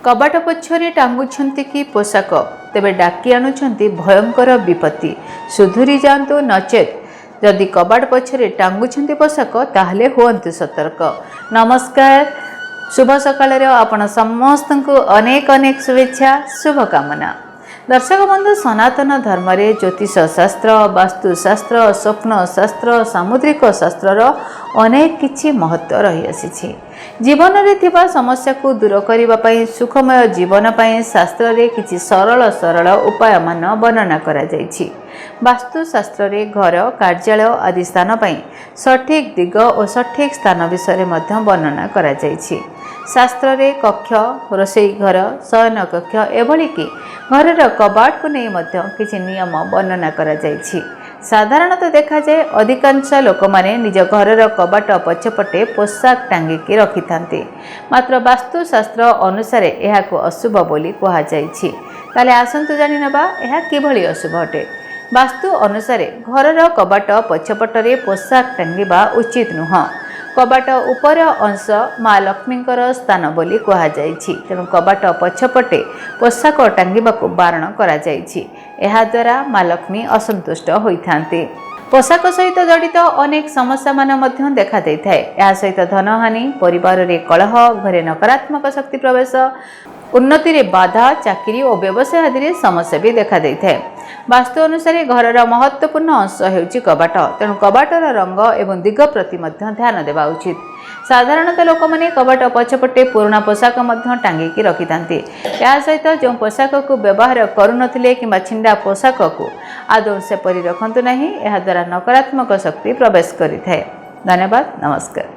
कबाट पछरे टांगुछंती कि पोशाक तेबे डाकी आणुछंती भयंकर विपत्ति। सुधुरी जातु नचेत जदि कबाट पछरे टांगुछंती पोशाक ताहले हुअन्तु सतर्क। नमस्कार, शुभ सकाळ आपण समस्त को अनेक अनेक शुभेच्छा, शुभकामना। दर्शक बंधु, सनातन धर्म रे ज्योतिष शास्त्र, वास्तुशास्त्र, स्वप्न शास्त्र, सामुद्रिक शास्त्र अनेक किछि महत्व रही आसी। जीवन में थिबा समस्या को दूर करिबा पई, सुखमय जीवन पई शास्त्र रे किछि सरल सरल उपाय मान वर्णना करा जायछि। वास्तुशास्त्र रे घर, कार्यालय आदि स्थान पई सठिक दिग और सठिक स्थान विषय मध्य वर्णना करा जायछि। शास्त्र रे कक्ष, रोषेई घर, शयन कक्ष एभली कि घर कबाट को नहीं मध्य किछि नियम वर्णना करा जायछि। साधारणतः देखा जाए अधिकांश लोक माने निज घर कबाट पछपटे पोशाक टांगिकी रखि थांती, मात्र वास्तुशास्त्र अनुसार यह अशुभ बोली कहा जायछि। ताले आसंतु जानि नबा यह किभली अशुभ अटे। वास्तु अनुसार घर कबाट पछपटरे पोशाक टांगिबा उचित नुह। कबाट उपर अंश माँ लक्ष्मींकर स्थान बोली कहा जायछि, तेणु कबाट पछपटे पोशाक टांगिबाकु बारण करा जायछि। एहा द्वारा माँ लक्ष्मी असंतुष्ट होइथांती। पोशाक सहित जड़ित अनेक समस्या मान मध्य देखा देइथाय। एहा सहित धनहानि, परिवार रे कलह, घरे नकारात्मक शक्ति प्रवेश, उन्नति रे बाधा, चाकरी और व्यवसाय आदि रे समस्या भी देखा देइथाय। वास्तु अनुसार घर महत्वपूर्ण अंश हेउची कबाट, तेणु कबाटर रंग एवं दिग प्रति मध्य ध्यान देवा उचित। साधारणतः लोक माने कबाट पछपटे पुराना पोशाक मध्य टांगिकी रखिथांती। या सहित जो पोशाक को व्यवहार करुनथिले किंबा छिंडा पोशाक को आदौ सेपरी रखंतु नहीं, एहा द्वारा नकारात्मक शक्ति प्रवेश करिथाय। धन्यवाद, नमस्कार।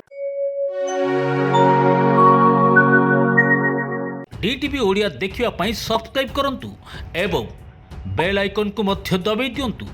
डीटीवी ओडिया देखिवा पई सब्सक्राइब करंतु एवं बेल आइकन को मध्य दबाई दियंतु।